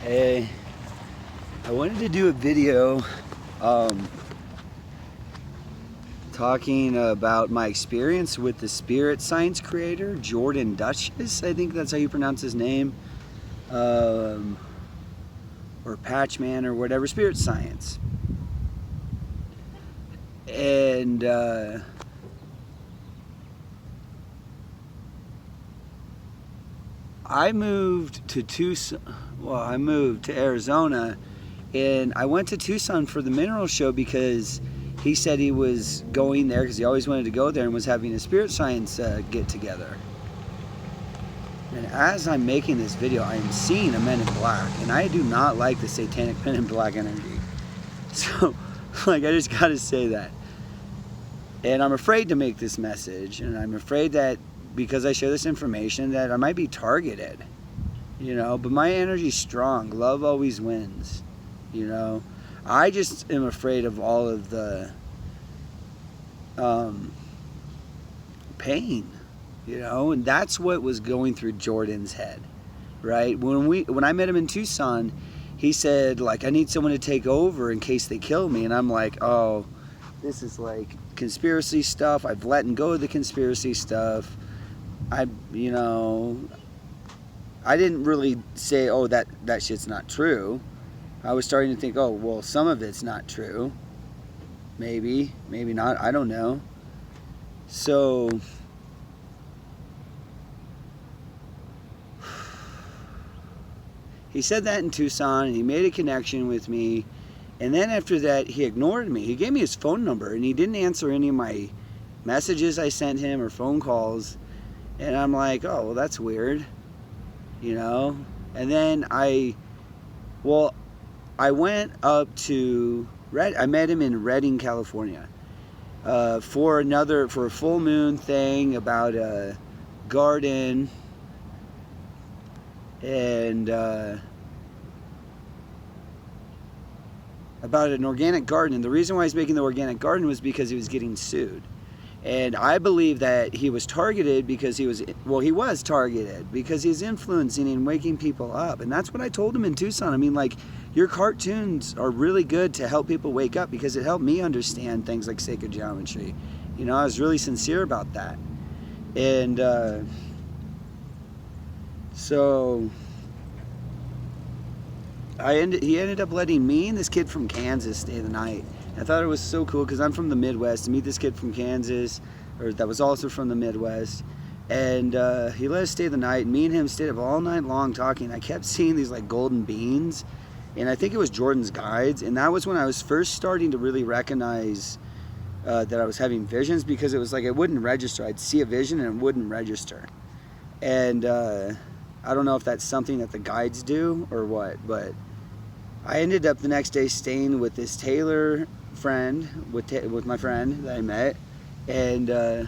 Hey, I wanted to do a video talking about my experience with the spirit science creator, Jordan Duchess. I think that's how you pronounce his name. Or Patchman or whatever, spirit science. And I moved to Tucson. Well, I moved to Arizona, and I went to Tucson for the mineral show because he said he was going there because he always wanted to go there and was having a spirit science get together. And as I'm making this video, I am seeing a Men in Black, and I do not like the satanic Men in Black energy. So, like, I just gotta say that. And I'm afraid to make this message, and I'm afraid that because I share this information that I might be targeted, you know, but my energy's strong. Love always wins, you know. I just am afraid of all of the pain, you know, and that's what was going through Jordan's head, right? When I met him in Tucson, he said, like, I need someone to take over in case they kill me, and I'm like, oh, this is like conspiracy stuff. I've let go of the conspiracy stuff. I didn't really say, oh, that shit's not true. I was starting to think, oh, well, some of it's not true. Maybe not. I don't know. So he said that in Tucson, and he made a connection with me. And then after that, he ignored me. He gave me his phone number, and he didn't answer any of my messages I sent him or phone calls. And I'm like, oh, well, that's weird, you know? And then I went up to I met him in Redding, California, for a full moon thing about a garden and about an organic garden. And the reason why he's making the organic garden was because he was getting sued. And I believe that he was targeted because he was targeted because he's influencing and waking people up. And that's what I told him in Tucson. I mean, like, your cartoons are really good to help people wake up because it helped me understand things like sacred geometry. You know, I was really sincere about that. And so he ended up letting me and this kid from Kansas stay the night. I thought it was so cool because I'm from the Midwest, to meet this kid from Kansas, or that was also from the Midwest. And he let us stay the night, and me and him stayed up all night long talking. I kept seeing these like golden beans, and I think it was Jordan's guides. And that was when I was first starting to really recognize that I was having visions, because it was like it wouldn't register. I'd see a vision and it wouldn't register. And I don't know if that's something that the guides do or what, but I ended up the next day staying with this Taylor friend, with my friend that I met, and at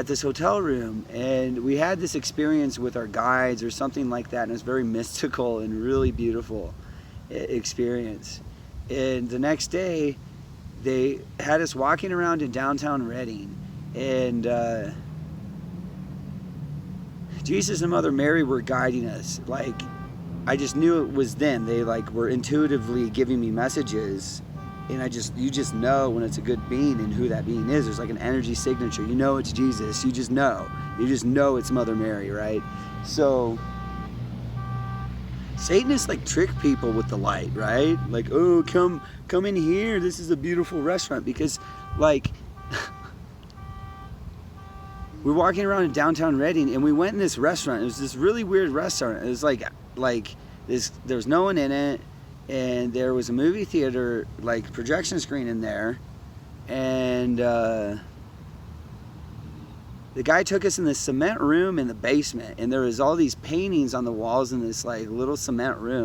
this hotel room, and we had this experience with our guides or something like that, and it was very mystical and really beautiful experience. And the next day they had us walking around in downtown Redding, and Jesus and Mother Mary were guiding us. Like, I just knew it was them. They like were intuitively giving me messages, and you just know when it's a good being and who that being is. There's like an energy signature. You know it's Jesus. You just know it's Mother Mary, right? So Satanists like trick people with the light, right? Like, oh, come in here. This is a beautiful restaurant, because like we're walking around in downtown Redding, and we went in this restaurant. It was this really weird restaurant. It was like this. There was no one in it, and there was a movie theater, like projection screen in there, and the guy took us in this cement room in the basement, and there was all these paintings on the walls in this like little cement room.